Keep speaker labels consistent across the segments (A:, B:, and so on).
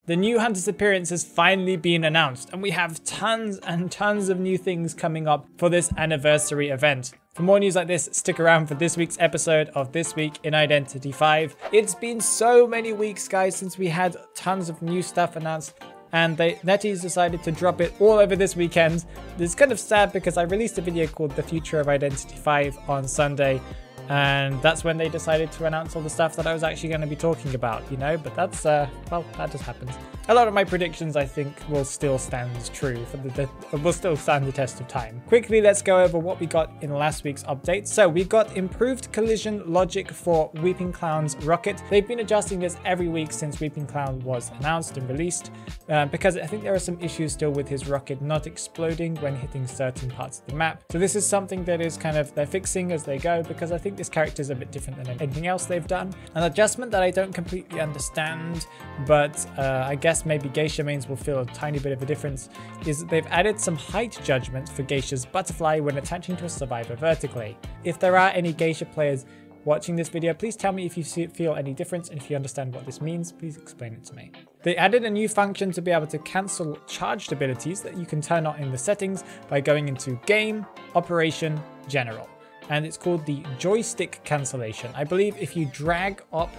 A: The new Hunter's appearance has finally been announced, and we have tons and tons of new things coming up for this anniversary event. For more news like this, stick around for this week's episode of This Week in Identity 5. It's been so many weeks, guys, since we had tons of new stuff announced, and NetEase decided to drop it all over this weekend. It's kind of sad because I released a video called The Future of Identity 5 on Sunday, and that's when they decided to announce all the stuff that I was actually going to be talking about, you know, but that's, well, that just happens. A lot of my predictions, I think, will still stand true, will still stand the test of time. Quickly, let's go over what we got in last week's update. So we got improved collision logic for Weeping Clown's rocket. They've been adjusting this every week since Weeping Clown was announced and released, because I think there are some issues still with his rocket not exploding when hitting certain parts of the map. So this is something that is kind of, they're fixing as they go, because I think this character is a bit different than anything else they've done. An adjustment that I don't completely understand, but I guess maybe Geisha mains will feel a tiny bit of a difference, is that they've added some height judgment for Geisha's butterfly when attaching to a survivor vertically. If there are any Geisha players watching this video, please tell me if you feel any difference, and if you understand what this means, please explain it to me. They added a new function to be able to cancel charged abilities that you can turn on in the settings by going into Game, Operation, General. And it's called the joystick cancellation. I believe if you drag up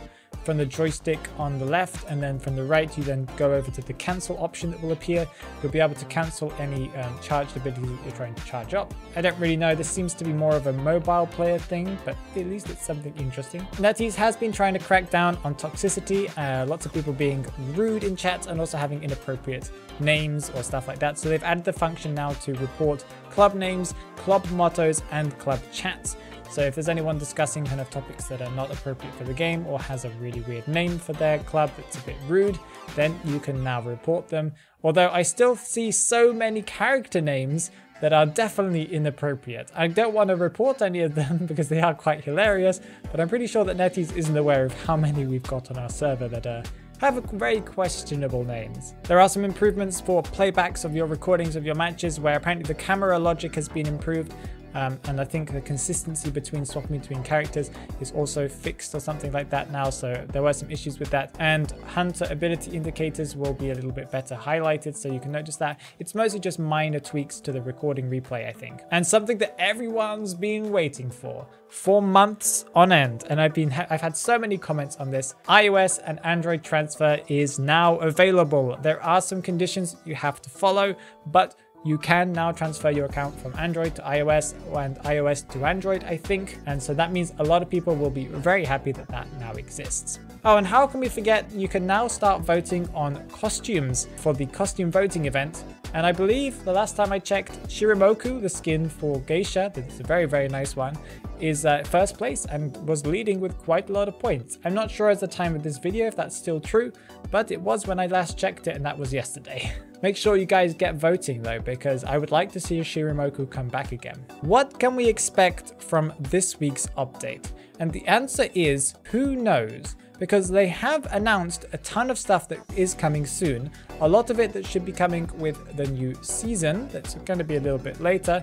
A: from the joystick on the left and then from the right, you then go over to the cancel option that will appear, you'll be able to cancel any charged abilities that you're trying to charge up. I don't really know, this seems to be more of a mobile player thing, but at least it's something interesting. NetEase has been trying to crack down on toxicity, lots of people being rude in chat and also having inappropriate names or stuff like that. So they've added the function now to report club names, club mottos, and club chats. So if there's anyone discussing kind of topics that are not appropriate for the game or has a really weird name for their club that's a bit rude, then you can now report them. Although I still see so many character names that are definitely inappropriate. I don't want to report any of them because they are quite hilarious, but I'm pretty sure that NetEase isn't aware of how many we've got on our server that have very questionable names. There are some improvements for playbacks of your recordings of your matches, where apparently the camera logic has been improved. And I think the consistency between swapping between characters is also fixed or something like that now, so there were some issues with that. And hunter ability indicators will be a little bit better highlighted, so you can notice that. It's mostly just minor tweaks to the recording replay, I think. And something that everyone's been waiting for months on end, and I've had so many comments on this. iOS and Android transfer is now available. There are some conditions you have to follow, but you can now transfer your account from Android to iOS and iOS to Android, I think. And so that means a lot of people will be very happy that that now exists. Oh, and how can we forget, you can now start voting on costumes for the costume voting event. And I believe the last time I checked, Shirimoku, the skin for Geisha, that's a very, very nice one, is first place and was leading with quite a lot of points. I'm not sure at the time of this video if that's still true, but it was when I last checked it, and that was yesterday. Make sure you guys get voting though, because I would like to see Shirimoku come back again. What can we expect from this week's update? And the answer is, who knows? Because they have announced a ton of stuff that is coming soon. A lot of it that should be coming with the new season, that's going to be a little bit later.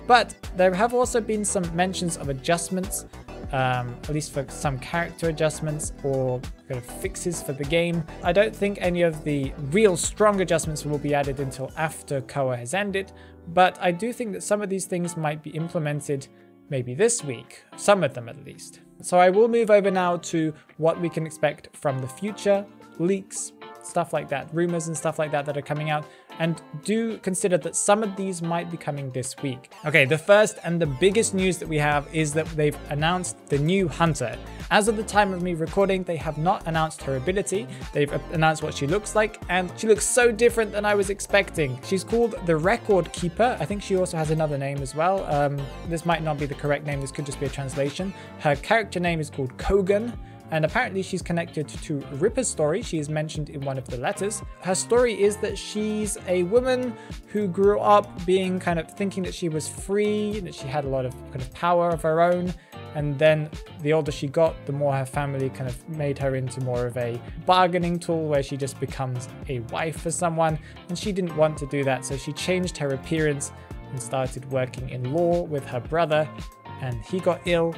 A: But there have also been some mentions of adjustments, at least for some character adjustments or kind of fixes for the game. I don't think any of the real strong adjustments will be added until after Koa has ended, but I do think that some of these things might be implemented maybe this week, some of them at least. So I will move over now to what we can expect from the future, leaks, stuff like that, rumors and stuff like that that are coming out. And do consider that some of these might be coming this week. Okay, the first and the biggest news that we have is that they've announced the new Hunter. As of the time of me recording, they have not announced her ability. They've announced what she looks like, and she looks so different than I was expecting. She's called the Record Keeper. I think she also has another name as well. This might not be the correct name. This could just be a translation. Her character name is called Kogan. And apparently she's connected to Ripper's story. She is mentioned in one of the letters. Her story is that she's a woman who grew up being kind of thinking that she was free, that she had a lot of kind of power of her own. And then the older she got, the more her family kind of made her into more of a bargaining tool where she just becomes a wife for someone. And she didn't want to do that. So she changed her appearance and started working in law with her brother. And he got ill.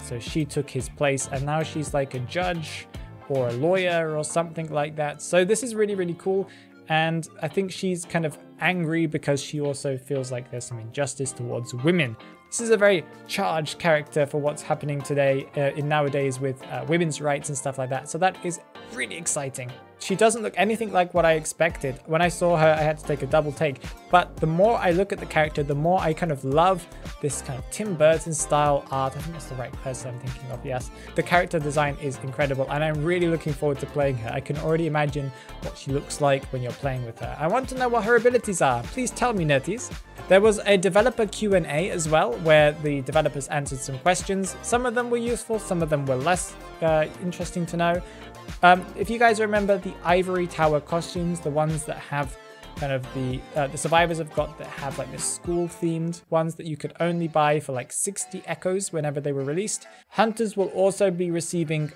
A: So she took his place, and now she's like a judge or a lawyer or something like that. So this is really, really cool. And I think she's kind of angry because she also feels like there's some injustice towards women. This is a very charged character for what's happening today in nowadays with women's rights and stuff like that. So that is really exciting. She doesn't look anything like what I expected. When I saw her, I had to take a double take. But the more I look at the character, the more I kind of love this kind of Tim Burton style art. I think that's the right person I'm thinking of, yes. The character design is incredible, and I'm really looking forward to playing her. I can already imagine what she looks like when you're playing with her. I want to know what her abilities are. Please tell me, nerdies. There was a developer Q&A as well, where the developers answered some questions. Some of them were useful, some of them were less interesting to know. If you guys remember the Ivory Tower costumes, the ones that have kind of the survivors have got that have like the school themed ones that you could only buy for like 60 echoes whenever they were released. Hunters will also be receiving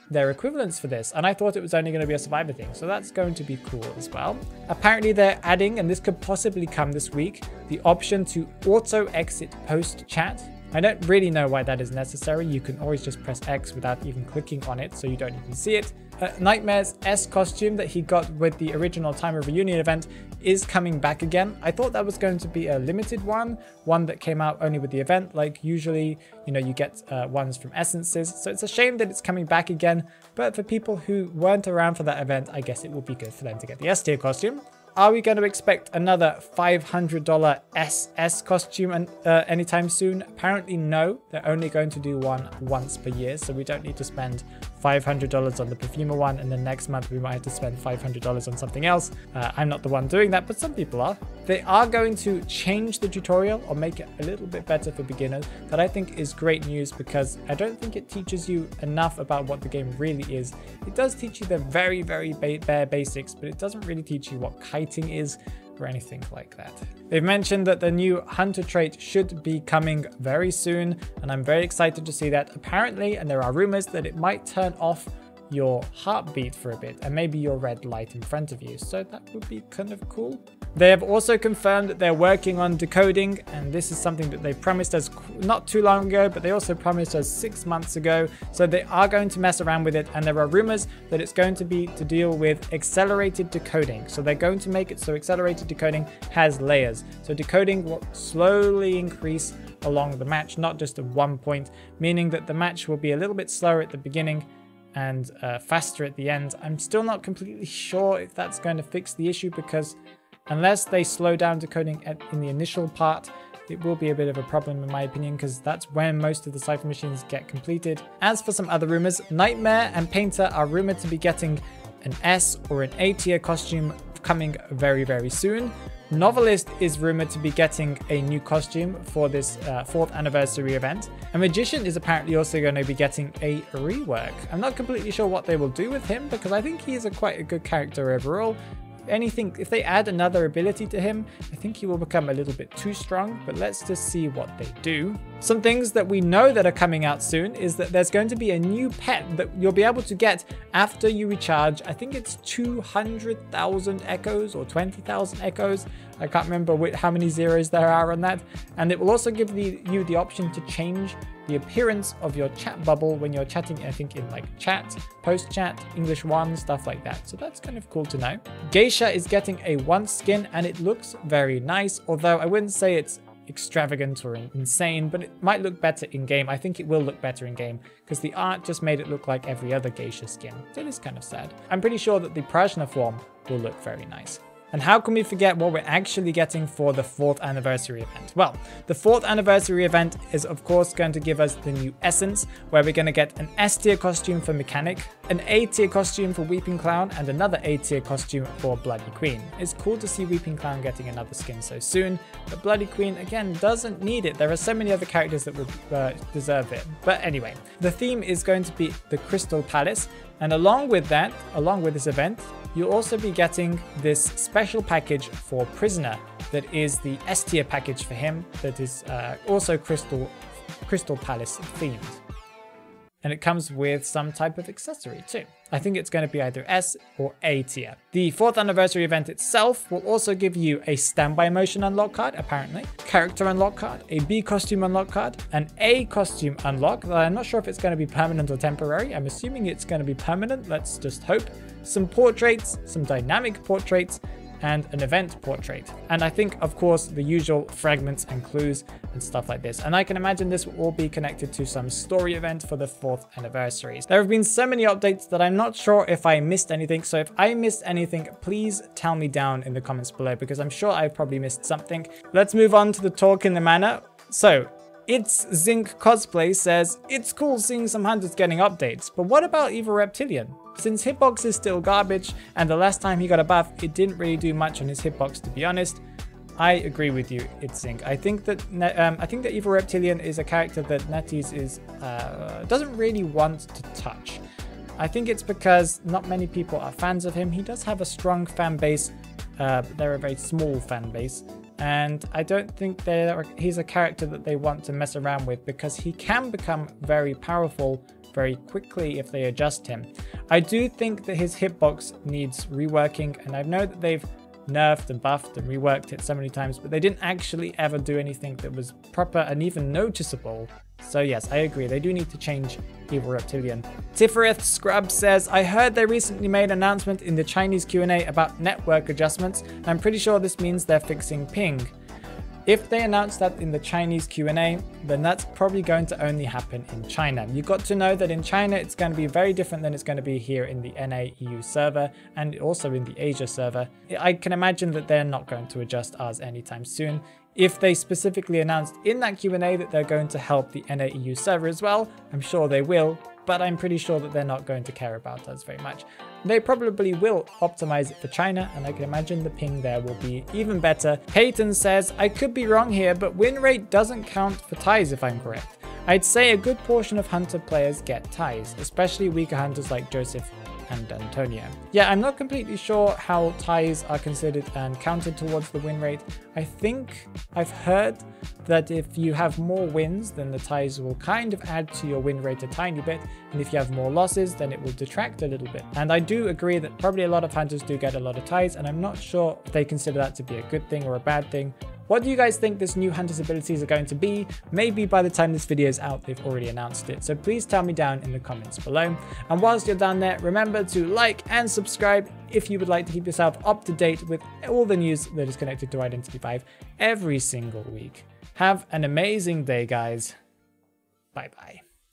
A: their equivalents for this, and I thought it was only going to be a survivor thing, so that's going to be cool as well. Apparently they're adding, and this could possibly come this week, the option to auto exit post chat. I don't really know why that is necessary. You can always just press X without even clicking on it, so you don't even see it. Nightmare's S costume that he got with the original Time of Reunion event is coming back again. I thought that was going to be a limited one that came out only with the event. Like usually, you know, you get ones from essences. So it's a shame that it's coming back again. But for people who weren't around for that event, I guess it will be good for them to get the S tier costume. Are we going to expect another $500 SS costume anytime soon? Apparently no. They're only going to do one once per year, so we don't need to spend $500 on the Perfumer one, and then next month we might have to spend $500 on something else. I'm not the one doing that, but some people are. They are going to change the tutorial or make it a little bit better for beginners. That I think is great news, because I don't think it teaches you enough about what the game really is. It does teach you the very, very bare basics, but it doesn't really teach you what kiting is or anything like that. They've mentioned that the new hunter trait should be coming very soon, and I'm very excited to see that. Apparently, and there are rumors that it might turn off your heartbeat for a bit and maybe your red light in front of you, so that would be kind of cool. They have also confirmed that they're working on decoding, and this is something that they promised us not too long ago, but they also promised us 6 months ago. So they are going to mess around with it, and there are rumors that it's going to be to deal with accelerated decoding. So they're going to make it so accelerated decoding has layers. So decoding will slowly increase along the match, not just at one point, meaning that the match will be a little bit slower at the beginning and faster at the end. I'm still not completely sure if that's going to fix the issue, because unless they slow down decoding in the initial part, it will be a bit of a problem in my opinion, because that's when most of the Cypher machines get completed. As for some other rumors, Nightmare and Painter are rumored to be getting an S or an A tier costume coming very, very soon. Novelist is rumored to be getting a new costume for this 4th anniversary event. And Magician is apparently also going to be getting a rework. I'm not completely sure what they will do with him, because I think he's quite a good character overall. If they add another ability to him, I think he will become a little bit too strong, but let's just see what they do. Some things that we know that are coming out soon is that there's going to be a new pet that you'll be able to get after you recharge. I think it's 200,000 echoes or 20,000 echoes. I can't remember how many zeros there are on that. And it will also give you the option to change the appearance of your chat bubble when you're chatting, I think in like chat, post chat, English 1, stuff like that. So that's kind of cool to know. Geisha is getting a once skin, and it looks very nice, although I wouldn't say it's extravagant or insane, but it might look better in game. I think it will look better in game, because the art just made it look like every other geisha skin. So it is kind of sad. I'm pretty sure that the Prajna form will look very nice. And how can we forget what we're actually getting for the 4th anniversary event? Well, the 4th anniversary event is of course going to give us the new Essence, where we're going to get an S tier costume for Mechanic, an A tier costume for Weeping Clown, and another A tier costume for Bloody Queen. It's cool to see Weeping Clown getting another skin so soon, but Bloody Queen again doesn't need it. There are so many other characters that would deserve it. But anyway, the theme is going to be the Crystal Palace, and along with this event, you'll also be getting this special package for Prisoner that is the S tier package for him, that is also Crystal Palace themed. and it comes with some type of accessory too. I think it's going to be either S or A tier. The 4th anniversary event itself will also give you a standby motion unlock card, apparently, character unlock card, a B costume unlock card, an A costume unlock that I'm not sure if it's going to be permanent or temporary. I'm assuming it's going to be permanent. Let's just hope. Some portraits, some dynamic portraits, and an event portrait. And I think, of course, the usual fragments and clues and stuff like this. And I can imagine this will all be connected to some story event for the 4th anniversary. There have been so many updates that I'm not sure if I missed anything. So if I missed anything, please tell me down in the comments below, because I'm sure I probably missed something. Let's move on to the talk in the manor. So It's Zinc Cosplay says, it's cool seeing some hunters getting updates, but what about Evil Reptilian? Since hitbox is still garbage, and the last time he got a buff, it didn't really do much on his hitbox, to be honest. I agree with you, It's Zinc. I think that Evil Reptilian is a character that NetEase doesn't really want to touch. I think it's because not many people are fans of him. He does have a strong fan base, but they're a very small fan base. And I don't think he's a character that they want to mess around with, because he can become very powerful very quickly if they adjust him. I do think that his hitbox needs reworking, and I know that they've nerfed and buffed and reworked it so many times, but they didn't actually ever do anything that was proper and even noticeable. So yes, I agree, they do need to change Evil Reptilian. Tifereth Scrub says, I heard they recently made an announcement in the Chinese Q&A about network adjustments, and I'm pretty sure this means they're fixing ping. If they announce that in the Chinese Q&A, then that's probably going to only happen in China. You've got to know that in China, it's going to be very different than it's going to be here in the NA-EU server and also in the Asia server. I can imagine that they're not going to adjust ours anytime soon. If they specifically announced in that Q&A that they're going to help the NA-EU server as well, I'm sure they will, but I'm pretty sure that they're not going to care about us very much. They probably will optimize it for China, and I can imagine the ping there will be even better. Peyton says, I could be wrong here, but win rate doesn't count for ties if I'm correct. I'd say a good portion of hunter players get ties, especially weaker hunters like Joseph and Antonio. Yeah, I'm not completely sure how ties are considered and counted towards the win rate. I think I've heard that if you have more wins, then the ties will kind of add to your win rate a tiny bit, and if you have more losses, then it will detract a little bit. And I do agree that probably a lot of hunters do get a lot of ties, and I'm not sure if they consider that to be a good thing or a bad thing. What do you guys think this new hunter's abilities are going to be? Maybe by the time this video is out, they've already announced it. So please tell me down in the comments below. And whilst you're down there, remember to like and subscribe if you would like to keep yourself up to date with all the news that is connected to Identity V every single week. Have an amazing day, guys. Bye bye.